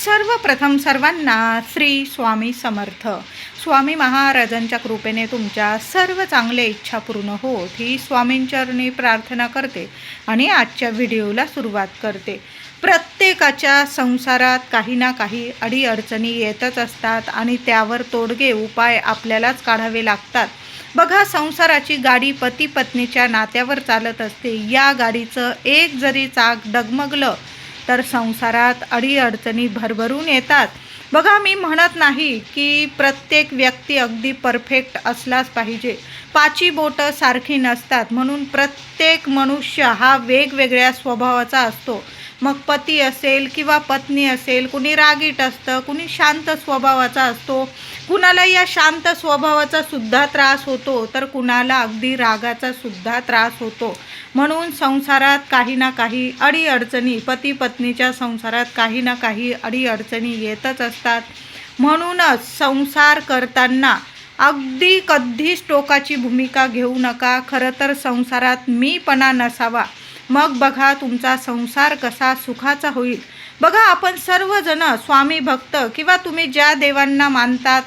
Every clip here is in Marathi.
सर्वप्रथम सर्वांना श्री स्वामी समर्थ. स्वामी महाराजांच्या कृपेने तुमच्या सर्व चांगल्या इच्छा पूर्ण होत ही स्वामींचरणी प्रार्थना करते आणि आजच्या व्हिडिओला सुरुवात करते. प्रत्येकाच्या संसारात काही ना काही अडीअडचणी येतच असतात आणि त्यावर तोडगे उपाय आपल्यालाच काढावे लागतात. बघा, संसाराची गाडी पती पत्नीच्या नात्यावर चालत असते. या गाडीचं एक जरी चाक डगमगलं तर संसारात अडीअडचणी भरभरून येतात. बघा, मी म्हणत नाही की प्रत्येक व्यक्ती अगदी परफेक्ट असलाच पाहिजे. पाची बोटं सारखी नसतात, म्हणून प्रत्येक मनुष्य हा वेगवेगळ्या स्वभावाचा असतो. मग पती असेल किंवा पत्नी असेल, कुणी रागीट असतं, कुणी शांत स्वभावाचा असतो. कुणाला या शांत स्वभावाचा सुद्धा त्रास होतो तर कुणाला अगदी रागाचा सुद्धा त्रास होतो. म्हणून संसारात काही ना काही अडीअडचणी, पती पत्नीच्या संसारात काही ना काही अडीअडचणी येतच असतात. म्हणूनच संसार करताना अगदी कधीच टोकाची भूमिका घेऊ नका. खरं तर संसारात मीपणा नसावा. मग बघा तुमचा संसार कसा सुखाचा होईल. बघा, आपण सर्वजण स्वामी भक्त किंवा तुम्ही ज्या देवांना मानतात,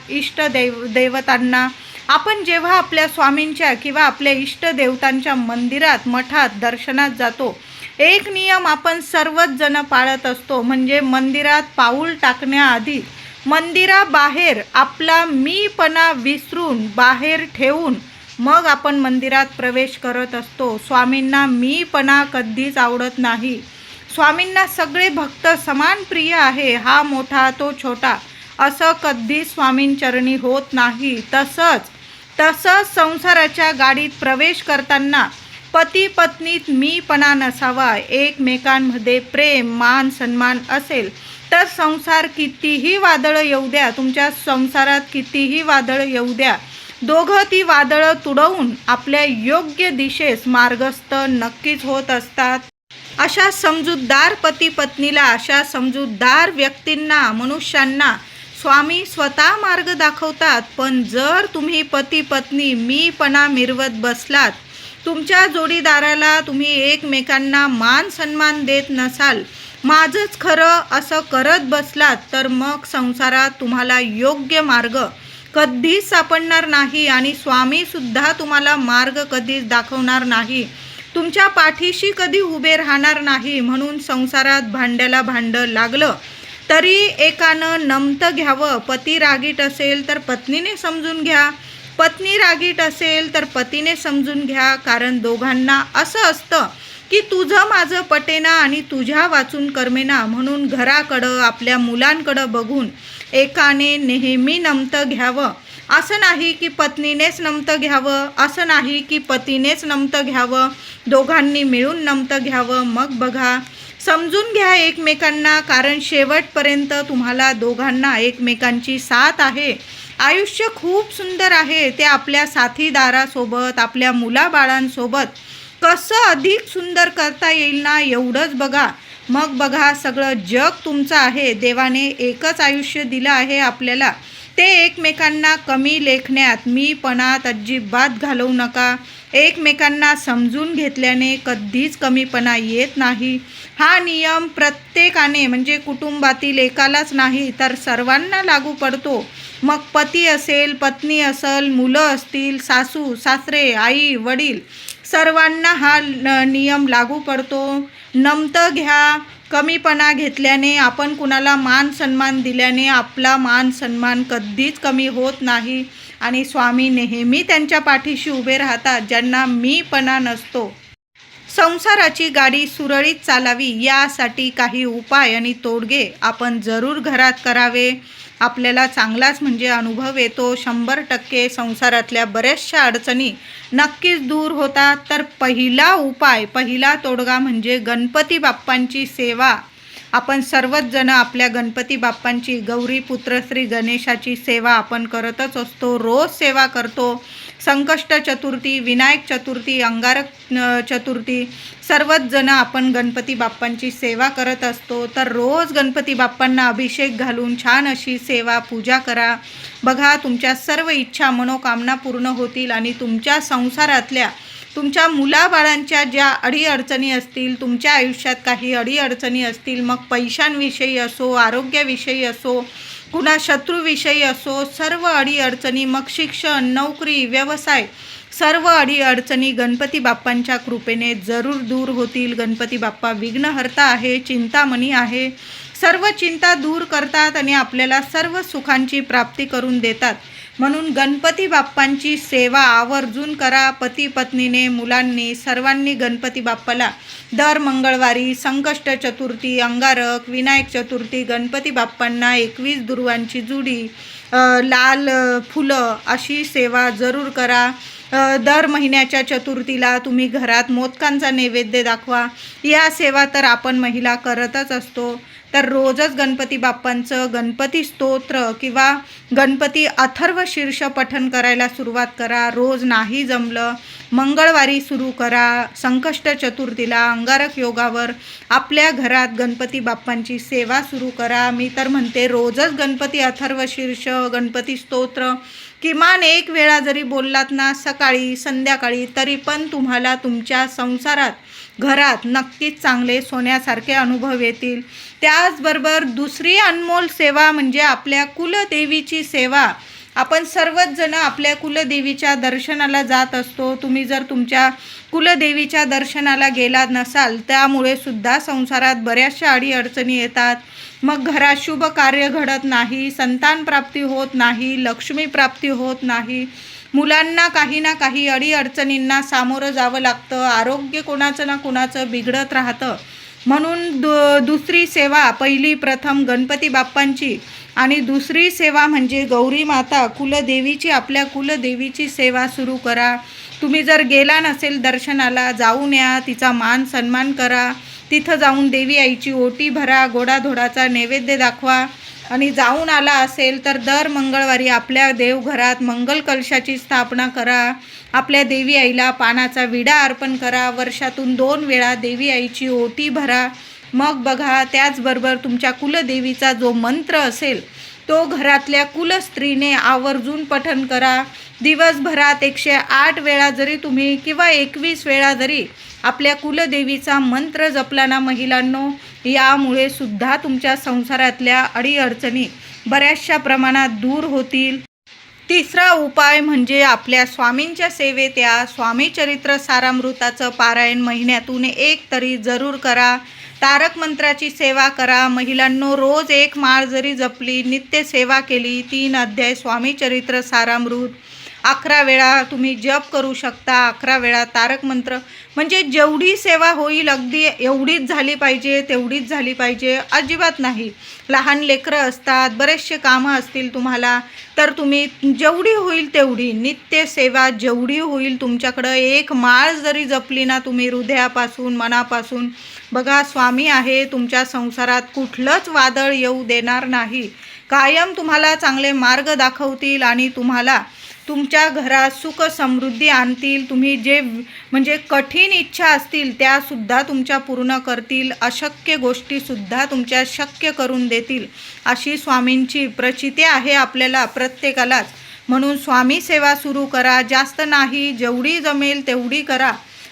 देवतांना, आपण जेव्हा आपल्या स्वामींच्या किंवा आपल्या इष्टदेवतांच्या मंदिरात, मठात दर्शनात जातो, एक नियम आपण सर्वच जण पाळत असतो. म्हणजे मंदिरात पाऊल टाकण्याआधी मंदिराबाहेर आपला मीपणा विसरून, बाहेर ठेवून मग आपण मंदिरात प्रवेश करत असतो. स्वामींना मीपणा कधीच आवडत नाही. स्वामींना सगळे भक्त समान प्रिय आहे. हा मोठा तो छोटा असं कधीच स्वामींचरणी होत नाही. तसंच संसाराच्या गाडीत प्रवेश करताना पती पत्नीत मीपणा नसावा. एकमेकांमध्ये प्रेम, मान, सन्मान असेल तर संसार कितीही वादळं येऊ द्या, तुमच्या संसारात कितीही वादळं येऊ द्या, दोघं ती वादळं तुडवून आपल्या योग्य दिशेस मार्गस्थ नक्कीच होत असतात. अशा समजूतदार पती पत्नीला, अशा समजूतदार व्यक्तींना, मनुष्यांना स्वामी स्वतः मार्ग दाखवतात. पण जर तुम्ही पती पत्नी मीपणा मिरवत बसलात, तुमच्या जोडीदाराला तुम्ही एकमेकांना मान सन्मान देत नसाल, माझंच खरं असं करत बसलात, तर मग संसारात तुम्हाला योग्य मार्ग कधीच सापडणार नाही आणि स्वामीसुद्धा तुम्हाला मार्ग कधीच दाखवणार नाही, तुमच्या पाठीशी कधी उभे राहणार नाही. म्हणून संसारात भांड्याला भांडं लागलं तरी एकानं नमतं घ्यावं. पती रागीट असेल तर पत्नीने समजून घ्या, पत्नी रागीट असेल तर पतीने समजून घ्या. कारण दोघांना असं असतं की तुझं माझं पटेना आणि तुझ्या वाचून करमेना. म्हणून घराकडं, आपल्या मुलांकडं बघून एकाने नेहमी नमतं घ्यावं. असं नाही की पत्नीनेच नमतं घ्यावं, असं नाही की पतीनेच नमतं घ्यावं, दोघांनी मिळून नमतं घ्यावं. मग बघा, समजून घ्या एकमेकांना. कारण शेवटपर्यंत तुम्हाला दोघांना एकमेकांची साथ आहे. आयुष्य खूप सुंदर आहे. ते आपल्या साथीदारासोबत, आपल्या मुलाबाळांसोबत कसं अधिक सुंदर करता येईल ना, एवढंच बघा. मग बघा, सगळं जग तुमचं आहे. देवाने एकच आयुष्य दिलं आहे आपल्याला. ते एकमेकांना कमी लेखण्यात, मीपणात अजिबात घालवू नका. एकमेकांना समजून घेतल्याने कधीच कमीपणा येत नाही. हा नियम प्रत्येकाने, म्हणजे कुटुंबातील एकालाच नाही तर सर्वांना लागू पडतो. मग पती असेल, पत्नी असेल, मुलं असतील, सासू सासरे, आई वडील, सर्वांना हा नियम लागू पडतो. नमतं घ्या. कमीपणा घेतल्याने, आपण कुणाला मान सन्मान दिल्याने आपला मान सन्मान कधीच कमी होत नाही आणि स्वामी नेहमी त्यांच्या पाठीशी उभे राहतात ज्यांना मीपणा नसतो. संसाराची गाडी सुरळीत चालावी यासाठी काही उपाय आणि तोडगे आपण जरूर घरात करावे. आपल्याला चांगलाच म्हणजे अनुभव येतो. 100% संसारातल्या बऱ्याचशा अडचणी नक्कीच दूर होतात. तर पहिला उपाय, पहिला तोडगा म्हणजे गणपती बाप्पांची सेवा. आपण सर्वच जण आपल्या गणपती बाप्पांची, गौरी पुत्र श्री गणेशाची सेवा आपण करतच असतो. रोज सेवा करतो. संकष्ट चतुर्थी, विनायक चतुर्थी, अंगारक चतुर्थी, सर्वच जण आपण गणपती बाप्पांची सेवा करत असतो. तर रोज गणपती बाप्पांना अभिषेक घालून छान अशी सेवा, पूजा करा. बघा, तुमच्या सर्व इच्छा, मनोकामना पूर्ण होतील आणि तुमच्या संसारातल्या तुमच्या मुलाबाळांच्या ज्या अडीअडचणी असतील, तुमच्या आयुष्यात काही अडीअडचणी असतील, मग पैशांविषयी असो, आरोग्याविषयी असो, कुणा शत्रूविषयी असो, सर्व अडीअडचणी, मग शिक्षण, नोकरी, व्यवसाय, सर्व अडीअडचणी गणपती बाप्पांच्या कृपेने जरूर दूर होतील. गणपती बाप्पा विघ्नहर्ता आहे, चिंतामणी आहे. सर्व चिंता दूर करतात आणि आपल्याला सर्व सुखांची प्राप्ती करून देतात. म्हणून गणपती बाप्पांची सेवा आवर्जून करा. पती पत्नीने, मुलांनी, सर्वांनी गणपती बाप्पाला दर मंगळवारी संकष्ट चतुर्थी, अंगारक, विनायक चतुर्थी गणपती बाप्पांना 21 दुर्वांची जुडी, लाल फुलं अशी सेवा जरूर करा. दर महिन्याच्या चतुर्थीला तुम्ही घरात मोदकांचा नैवेद्य दाखवा. या सेवा तर आपण महिला करतच असतो. तर रोजच गणपती बाप्पांचं गणपती स्तोत्र किंवा गणपती अथर्व शीर्ष पठण करायला सुरुवात करा. रोज नाही जमलं, मंगळवारी सुरू करा. संकष्ट चतुर्थीला अंगारक योगावर आपल्या घरात गणपती बाप्पांची सेवा सुरू करा. मी तर म्हणते रोजच गणपती अथर्व शीर्ष, गणपती स्तोत्र किमान 1 वेळा जरी बोललात ना, सकाळी संध्याकाळी, तरी पण तुम्हाला तुमच्या संसारात, घरात नक्कीच चांगले सोन्यासारखे अनुभव येतील. त्याचबरोबर दुसरी अनमोल सेवा म्हणजे आपल्या कुलदेवीची सेवा. आपण सर्वच जण आपल्या कुलदेवीच्या दर्शनाला जात असतो. तुम्ही जर तुमच्या कुलदेवीच्या दर्शनाला गेलात नसाल, त्यामुळे सुद्धा संसारात बऱ्याचशा अडीअडचणी येतात. मग घरात शुभ कार्य घडत नाही, संतान प्राप्ती होत नाही, लक्ष्मी प्राप्ती होत नाही, मुलांना काही ना काही अडीअडचणींना सामोरं जावं लागतं, आरोग्य कोणाचं ना कोणाचं बिघडत राहतं. म्हणून दुसरी सेवा, पहिली प्रथम गणपती बाप्पांची आणि दुसरी सेवा म्हणजे गौरी माता कुलदेवीची, आपल्या कुलदेवीची सेवा सुरू करा. तुम्ही जर गेला नसेल दर्शनाला, जाऊन या, तिचा मान सन्मान करा. तिथं जाऊन देवी आईची ओटी भरा, गोडाधोडाचा नैवेद्य दाखवा. आणि जाऊन आला असेल तर दर मंगळवारी आपल्या देवघरात मंगल कलशाची स्थापना करा. आपल्या देवी आईला पानाचा विडा अर्पण करा. वर्षातून 2 वेळा देवी आईची ओटी भरा. मग बघा, त्याचबरोबर तुमच्या कुलदेवीचा जो मंत्र असेल तो घरातल्या कुलस्त्रीने आवर्जून पठण करा. दिवसभरात 108 वेळा जरी तुम्ही किंवा 21 वेळा जरी आपल्या कुलदेवीचा मंत्र जपला ना महिलांनो, यामुळे सुद्धा तुमच्या संसारातल्या अडीअडचणी बऱ्याचशा प्रमाणात दूर होतील. तिसरा उपाय म्हणजे आपल्या स्वामींच्या सेवेत या. स्वामी चरित्र सारामृताचं पारायण महिन्यातून 1 तरी जरूर करा. तारक मंत्राची सेवा करा. महिलांनो, रोज 1 माळ जरी जपली, नित्य सेवा केली, 3 अध्याय स्वामी चरित्र सारामृत, 11 वेळा तुम्ही जप करू शकता, 11 वेळा तारक मंत्र, म्हणजे जेवढी सेवा होईल अगदी एवढीच झाली पाहिजे, तेवढीच झाली पाहिजे, अजिबात नाही. लहान लेकरं असतात, बरेचसे कामं असतील तुम्हाला, तर तुम्ही जेवढी होईल तेवढी नित्य सेवा जेवढी होईल तुमच्याकडं 1 माळ जरी जपली ना तुम्ही हृदयापासून, मनापासून, बघा स्वामी आहे तुमच्या संसारात कुठलंच वादळ येऊ देणार नाही. कायम तुम्हाला चांगले मार्ग दाखवतील आणि तुम्हाला तुमच्या घरात सुख समृद्धी आणतील. तुम्ही जे म्हणजे कठीण इच्छा असतील त्यासुद्धा तुमच्या पूर्ण करतील. अशक्य गोष्टीसुद्धा तुमच्या शक्य करून देतील. अशी स्वामींची प्रचिती आहे आपल्याला प्रत्येकालाच. म्हणून स्वामी सेवा सुरू करा. जास्त नाही, जेवढी जमेल तेवढी करा,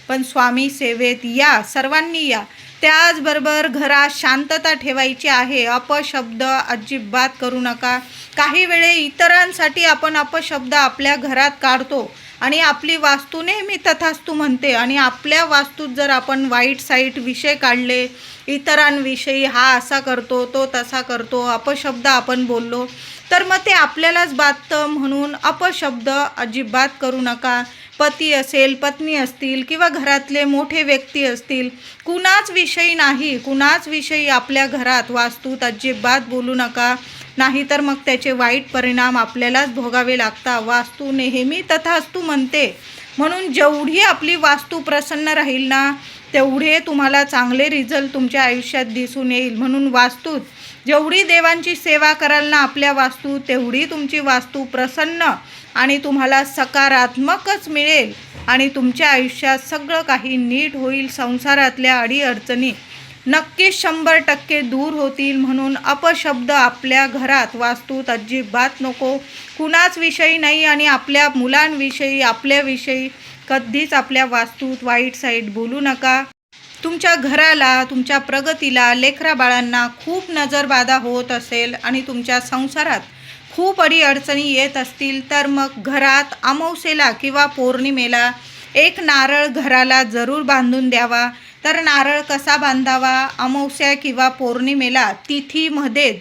पण स्वामी सेवेत या, सर्वांनी या. त्याचबरोबर घरात शांतता ठेवायची आहे. अपशब्द अजिबात करू नका. काही वेळे इतरांसाठी आपण अपशब्द आपल्या घरात काढतो आणि आपली वास्तू नेहमी तथास्तू म्हणते, आणि आपल्या वास्तूत जर आपण वाईट साईट विषय काढले, इतरांविषयी हा असा करतो, तो तसा करतो, अपशब्द आपण बोललो, तर मग ते आपल्यालाच बाधतं. म्हणून अपशब्द अजिबात करू नका. पती असेल, पत्नी असतील किंवा घरातले मोठे व्यक्ती असतील, कुणाच विषयी नाही, कुणाच विषयी आपल्या घरात वास्तूत अजिबात बोलू नका. नाहीतर मग त्याचे वाईट परिणाम आपल्यालाच भोगावे लागतात. वास्तू नेहमी तथास्तू म्हणते. म्हणून जेवढी आपली वास्तू प्रसन्न राहील ना, तेवढे तुम्हाला चांगले रिझल्ट तुमच्या आयुष्यात दिसून येईल. म्हणून वास्तूत जेवढी देवांची सेवा कराल ना आपल्या वास्तू, तेवढी तुमची वास्तू प्रसन्न आणि तुम्हाला सकारात्मकच मिळेल आणि तुमच्या आयुष्यात सगळं काही नीट होईल. संसारातल्या अडीअडचणी नक्कीच 100% दूर होतील. म्हणून अपशब्द आपल्या घरात वास्तूत अजिबात नको. कुणाच विषयी नाही आणि आपल्या मुलांविषयी, आपल्याविषयी कधीच आपल्या वास्तूत वाईट साईड बोलू नका. तुमच्या घराला, तुमच्या प्रगतीला, लेकराबाळांना खूप नजरबाधा होत असेल आणि तुमच्या संसारात खूप अडीअडचणी येत असतील, तर मग घरात अमावस्येला किंवा पौर्णिमेला एक नारळ घराला जरूर बांधून द्यावा. तर नारळ कसा बांधावा? अमावस्या किंवा पौर्णिमेला तिथीमध्ये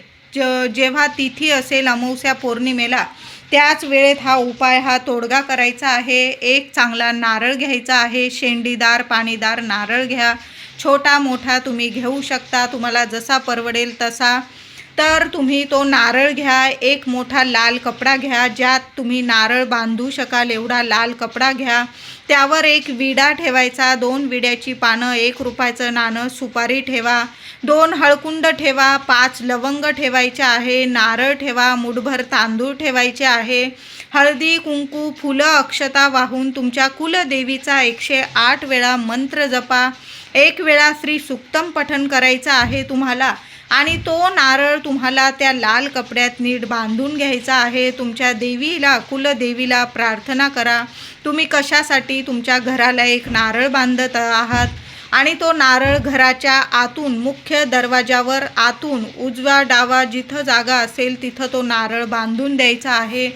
जेव्हा तिथी असेल अमावस्या पौर्णिमेला त्याच वेळेत हा उपाय, हा तोडगा करायचा आहे. एक चांगला नारळ घ्यायचा आहे. शेंडीदार पाणीदार नारळ घ्या. छोटा मोठा तुम्ही घेऊ शकता, तुम्हाला जसा परवडेल तसा. तर तुम्ही तो नारळ घ्या. एक मोठा लाल कपडा घ्या, ज्यात तुम्ही नारळ बांधू शकाल एवढा लाल कपडा घ्या. त्यावर एक विडा ठेवायचा, 2 विड्याची पानं, 1 रुपयाचं नाणं, सुपारी ठेवा, 2 हळकुंड ठेवा, 5 लवंग ठेवायचे आहे, नारळ ठेवा, मुठभर तांदूळ ठेवायचे आहे. हळदी कुंकू फुलं अक्षता वाहून तुमच्या कुलदेवीचा 108 वेळा मंत्र जपा. 1 वेळा श्री सुक्तम पठण करायचं आहे तुम्हाला. आणि तो नारळ तुम्हाला त्या लाल कपड्यात नीट बांधून घ्यायचा आहे. तुमच्या देवीला, कुलदेवीला प्रार्थना करा. तुम्ही कशासाठी तुमच्या घराला एक नारळ बांधत आहात आणि तो नारळ घराच्या आतून, मुख्य दरवाजावर आतून उजवा डावा जिथं जागा असेल तिथं तो नारळ बांधून द्यायचा आहे.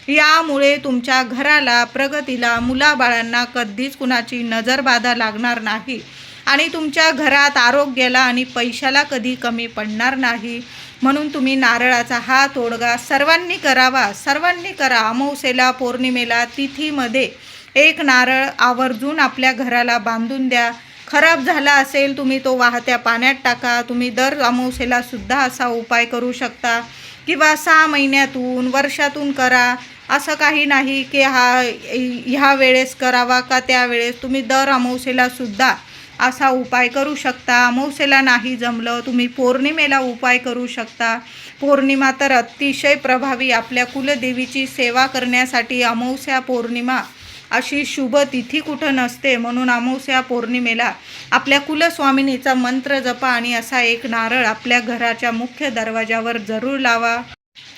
यामुळे तुमच्या घराला, प्रगतीला, मुलाबाळांना कधीच कुणाची नजरबाधा लागणार नाही आणि तुमच्या घरात आरोग्याला आणि पैशाला कधी कमी पडणार नाही. म्हणून तुम्ही नारळाचा हा तोडगा सर्वांनी करावा, सर्वांनी करा. अमावस्येला, पौर्णिमेला, तिथीमध्ये एक नारळ आवर्जून आपल्या घराला बांधून द्या. खराब झाला असेल तुम्ही तो वाहत्या पाण्यात टाका. तुम्ही दर अमावस्येला सुद्धा असा उपाय करू शकता किंवा 6 महिन्यातून, वर्षातून करा. असं काही नाही की ह्या वेळेस करावा का त्यावेळेस. तुम्ही दर अमावस्येला सुद्धा असा उपाय करू शकता. अमावस्येला नाही जमलं तुम्ही पौर्णिमेला उपाय करू शकता. पौर्णिमा तर अतिशय प्रभावी, आपल्या कुलदेवीची सेवा करण्यासाठी अमावस्या पौर्णिमा अशी शुभ तिथी कुठं नसते. म्हणून अमावस्या पौर्णिमेला आपल्या कुलस्वामिनीचा मंत्र जपा आणि असा एक नारळ आपल्या घराच्या मुख्य दरवाजावर जरूर लावा.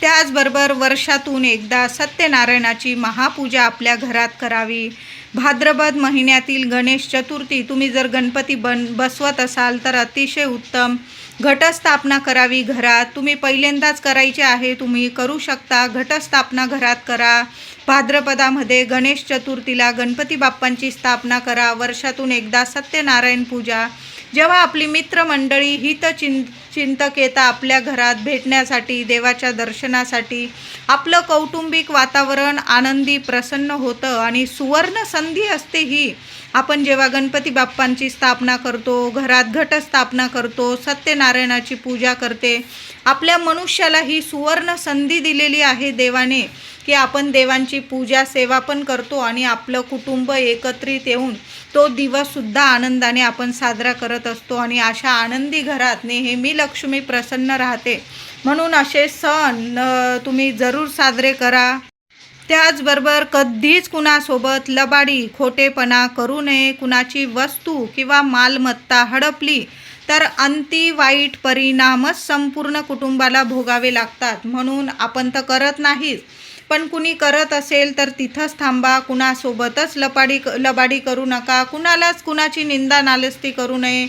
त्याचबरोबर वर्षातून एकदा सत्यनारायणाची महापूजा आपल्या घरात करावी. भाद्रपद महिन्यातील गणेश चतुर्थी तुम्ही जर गणपती बसवत असाल तर अतिशय उत्तम. घटस्थापना करावी घरात. तुम्ही पहिल्यांदाच करायचे आहे, तुम्ही करू शकता. घटस्थापना घरात करा. भाद्रपदामध्ये गणेश चतुर्थीला गणपती बाप्पांची स्थापना करा. वर्षातून एकदा सत्यनारायण पूजा. जेव्हा आपली मित्रमंडळी, चिंतक येतात आपल्या घरात भेटण्यासाठी, देवाच्या दर्शनासाठी, आपलं कौटुंबिक वातावरण आनंदी प्रसन्न होतं आणि सुवर्ण संधी असते ही. आपण जेव्हा गणपती बाप्पांची स्थापना करतो, घरात घटस्थापना करतो, सत्यनारायणाची पूजा करते, आपल्या मनुष्याला ही सुवर्ण संधी दिलेली आहे देवाने की आपण देवांची पूजा सेवा पण करतो आणि आपलं कुटुंब एकत्रित येऊन तो दिवससुद्धा आनंदाने आपण साजरा करत असतो. आणि अशा आनंदी घरात नेहमी लक्ष्मी प्रसन्न राहते. म्हणून असे सण तुम्ही जरूर साजरे करा. त्याचबरोबर कधीच कुणासोबत लबाडी, खोटेपणा करू नये. कुणाची वस्तू किंवा मालमत्ता हडपली तर अंती वाईट परिणामच संपूर्ण कुटुंबाला भोगावे लागतात. म्हणून आपण तर करत नाहीच, पण कुणी करत असेल तर तिथंच थांबा. कुणासोबतच लबाडी करू नका. कुणाची निंदा नालस्ती करू नये.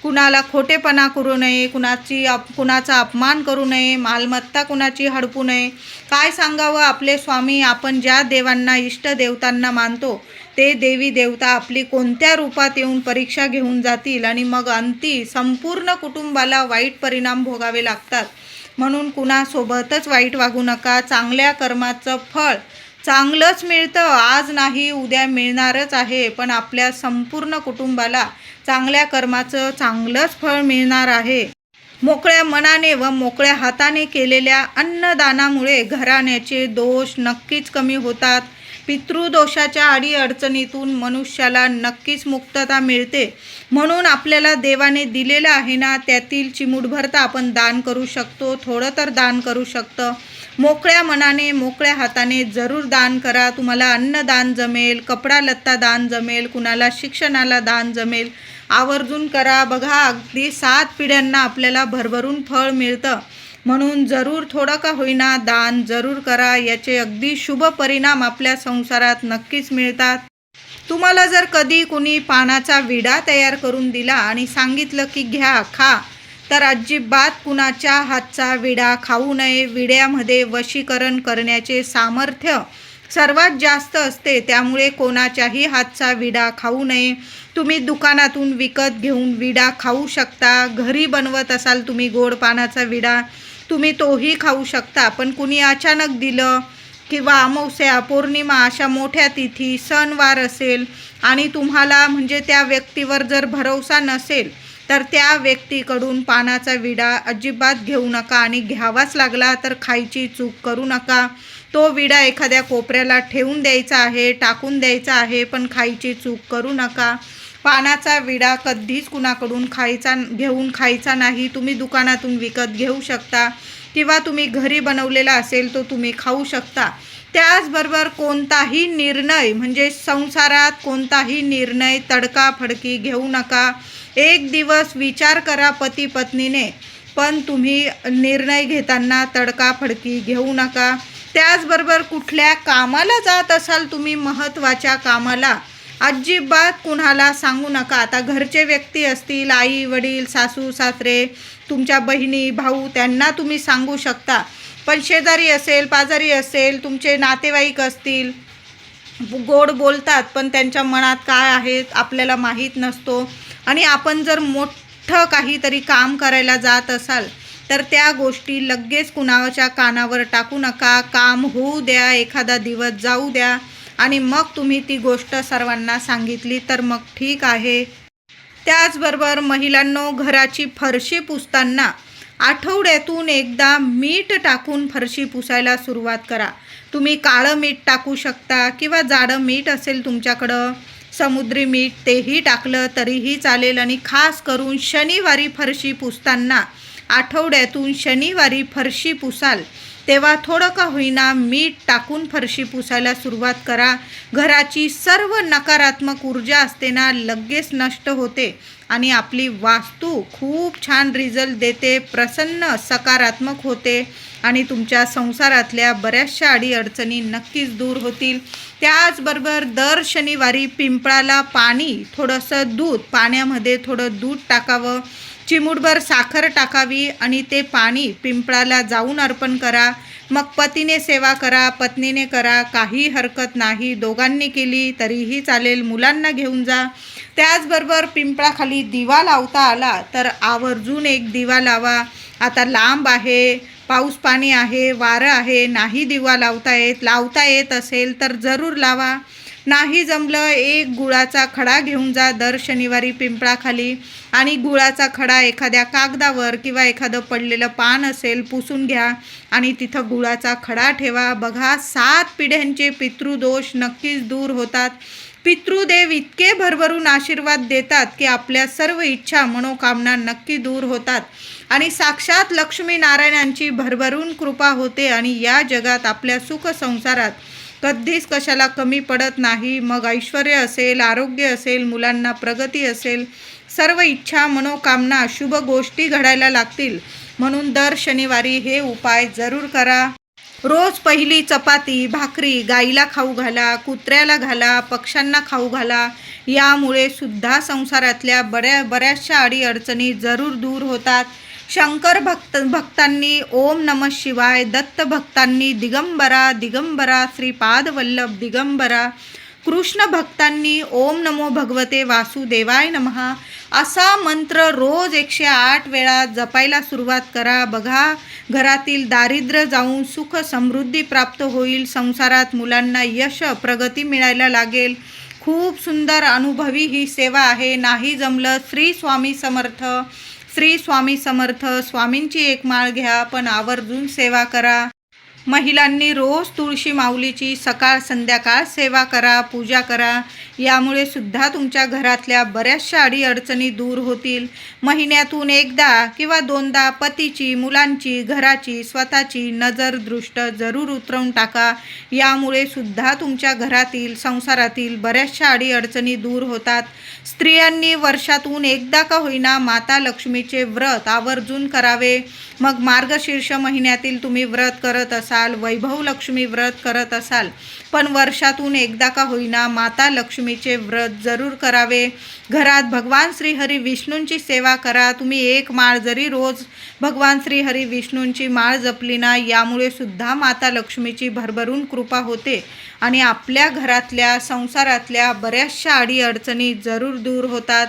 कुणाला खोटेपणा करू नये. कुणाचा अपमान करू नये. मालमत्ता कुणाची हडपू नये. काय सांगावं आपले स्वामी, आपण ज्या देवांना, इष्ट देवतांना मानतो ते देवी देवता आपली कोणत्या रूपात येऊन परीक्षा घेऊन जातील आणि मग अंती संपूर्ण कुटुंबाला वाईट परिणाम भोगावे लागतात. म्हणून कुणासोबतच वाईट वागू नका. चांगल्या कर्माचं फळ चांगलंच मिळतं. आज नाही उद्या मिळणारच आहे, पण आपल्या संपूर्ण कुटुंबाला चांगल्या कर्माचं चांगलंच फळ मिळणार आहे. मोकळ्या मनाने व मोकळ्या हाताने केलेल्या अन्नदानामुळे घराण्याचे दोष नक्कीच कमी होतात. पितृदोषाच्या अडीअडचणीतून मनुष्याला नक्कीच मुक्तता मिळते. म्हणून आपल्याला देवाने दिलेलं आहे ना, त्यातील चिमूटभर तर आपण दान करू शकतो, थोडं तर दान करू शकतो. मोकळ्या मनाने, मोकळ्या हाताने जरूर दान करा. तुम्हाला अन्नदान जमेल, कपडा लत्ता दान जमेल, कुणाला शिक्षणाला दान जमेल, आवर्जून करा. बघा, अगदी 7 पिढ्यांना आपल्याला भरभरून फळ मिळतं. म्हणून जरूर थोडं का होईना दान जरूर करा. याचे अगदी शुभ परिणाम आपल्या संसारात नक्कीच मिळतात. तुम्हाला जर कधी कुणी पानाचा विडा तयार करून दिला आणि सांगितलं की घ्या खा, तर अजिबात कुणाच्या हातचा विडा खाऊ नये. विड्यामध्ये वशीकरण करण्याचे सामर्थ्य सर्वात जास्त असते, त्यामुळे कोणाच्याही हातचा विडा खाऊ नये. तुम्ही दुकानातून विकत घेऊन विडा खाऊ शकता. घरी बनवत असाल तुम्ही गोड पानाचा विडा, तुम्ही तोही खाऊ शकता. पण कुणी अचानक दिलं किंवा अमावस्या, पौर्णिमा अशा मोठ्या तिथी, सणवार असेल आणि तुम्हाला म्हणजे त्या व्यक्तीवर जर भरोसा नसेल, तर त्या व्यक्तीकडून पानाचा विडा अजिबात घेऊ नका. आणि घ्यावाच लागला तर खायची चूक करू नका. तो विडा एखाद्या कोपऱ्याला ठेवून द्यायचा आहे, टाकून द्यायचा आहे, पण खायची चूक करू नका. पानाचा विडा कधीच कुणाकडून घेऊन खायचा नाही. तुम्ही दुकानातून विकत घेऊ शकता किंवा तुम्ही घरी बनवलेला असेल तो तुम्ही खाऊ शकता. त्याचबरोबर कोणताही निर्णय म्हणजे संसारात कोणताही निर्णय तडकाफडकी घेऊ नका. एक दिवस विचार करा पती पत्नीने, पण तुम्ही निर्णय घेताना तडकाफडकी घेऊ नका. त्याचबरोबर कुठल्या कामाला जात असाल तुम्ही, महत्त्वाच्या कामाला, अजिबात कुणाला सांगू नका. आता घरचे व्यक्ती असतील, आई वडील, सासू सासरे, तुमच्या बहिणी भाऊ, त्यांना तुम्ही सांगू शकता. पण शेजारी असेल, पाजारी असेल, तुमचे नातेवाईक असतील, गोड बोलतात पण त्यांच्या मनात काय आहे आपल्याला माहीत नसतो. आणि आपण जर मोठं काहीतरी काम करायला जात असाल तर त्या गोष्टी लगेच कुणाच्या कानावर टाकू नका. काम होऊ द्या, एखादा दिवस जाऊ द्या आणि मग तुम्ही ती गोष्ट सर्वांना सांगितली तर मग ठीक आहे. त्याचबरोबर महिलांनो, घराची फरशी पुसताना आठवड्यातून एकदा मीठ टाकून फरशी पुसायला सुरुवात करा. तुम्ही काळं मीठ टाकू शकता किंवा जाडं मीठ असेल तुमच्याकडं, समुद्री मीठ, तेही टाकलं तरीही चालेल. आणि खास करून शनिवारी फरशी पुसताना, आठवड्यातून शनिवारी फरशी पुसाल तेव्हा थोडं का होईना मीठ टाकून फरशी पुसायला सुरुवात करा. घराची सर्व नकारात्मक ऊर्जा असते ना, लगेच नष्ट होते आणि आपली वास्तू खूप छान रिझल्ट देते, प्रसन्न सकारात्मक होते आणि तुमच्या संसारातल्या बऱ्याचशा अडीअडचणी नक्कीच दूर होतील. त्याचबरोबर दर शनिवारी पिंपळाला पाणी, थोडंसं दूध, पाण्यामध्ये थोडं दूध टाकावं, चिमूटभर साखर टाकावी आणि ते पाणी पिंपळाला जाऊन अर्पण करा. मग पतीने सेवा करा, पत्नीने करा, काही हरकत नाही. दोघांनी केली तरीही चालेल, मुलांना घेऊन जा. त्याचबरोबर पिंपळाखाली दिवा लावता आला तर आवर्जून एक दिवा लावा. आता लांब आहे, पाऊस पाणी आहे, वारं आहे, नाही दिवा लावता येत असेल तर जरूर लावा. नाही जमलं, एक गुळाचा खडा घेऊन जा दर शनिवारी पिंपळाखाली आणि गुळाचा खडा एखाद्या कागदावर किंवा एखादं पडलेलं पान असेल पुसून घ्या आणि तिथं गुळाचा खडा ठेवा. बघा, 7 पिढ्यांचे पितृदोष नक्कीच दूर होतात. पितृदेव इतके भरभरून आशीर्वाद देतात की आपल्या सर्व इच्छा मनोकामना नक्की दूर होतात आणि साक्षात लक्ष्मी नारायणांची भरभरून कृपा होते आणि या जगात आपल्या सुख संसारात कधीच कशाला कमी पडत नाही. मग ऐश्वर्य असेल, आरोग्य असेल, मुलांना प्रगती असेल, सर्व इच्छा मनोकामना शुभ गोष्टी घडायला लागतील. म्हणून दर शनिवारी हे उपाय जरूर करा. रोज पहिली चपाती भाकरी गाईला खाऊ घाला, कुत्र्याला घाला, पक्ष्यांना खाऊ घाला. यामुळे सुद्धा संसारातल्या बऱ्याचशा अडीअडचणी जरूर दूर होतात. शंकर भक्तांनी ओम नमः शिवाय, दत्त भक्तांनी दिगंबरा दिगंबरा श्रीपाद वल्लभ दिगंबरा, कृष्ण भक्तांनी ओम नमो भगवते वासुदेवाय नमः असा मंत्र रोज 108 वेळा जपायला सुरुवात करा. बघा, घरातील दारिद्र्य जाऊन सुख समृद्धी प्राप्त होईल. संसारात मुलांना यश प्रगती मिळायला लागेल. खूप सुंदर अनुभवी ही सेवा आहे. नाही जमलं, श्री स्वामी समर्थ, श्री स्वामी समर्थ स्वामींची एक माळ घ्या, पण आवर्जून सेवा करा. महिलांनी रोज तुळशी माऊलीची सकाळ संध्याकाळ सेवा करा, पूजा करा. यामुळे सुद्धा तुमच्या घरातल्या बऱ्याचशा अडीअडचणी दूर होतील. महिन्यातून एकदा किंवा दोनदा पतीची, मुलांची, घराची, स्वतःची नजर दृष्ट जरूर उतरवून टाका. यामुळे सुद्धा तुमच्या घरातील संसारातील बऱ्याचशा अडीअडचणी दूर होतात. स्त्रियांनी वर्षातून एकदा का होईना माता लक्ष्मीचे व्रत आवर्जून करावे. मग मार्गशीर्ष महिन्यातील तुम्ही व्रत करत असाल असाल, वैभव लक्ष्मी व्रत करत असाल, पण वर्षातून एकदा का होईना माता लक्ष्मीचे व्रत जरूर करावे. घरात भगवान श्रीहरी विष्णूंची सेवा करा. तुम्ही एक माळ जरी रोज भगवान श्रीहरी विष्णूंची माळ जपली ना, यामुळे सुद्धा माता लक्ष्मीची भरभरून कृपा होते आणि आपल्या घरातल्या संसारातल्या बऱ्याचशा अडीअडचणी जरूर दूर होतात.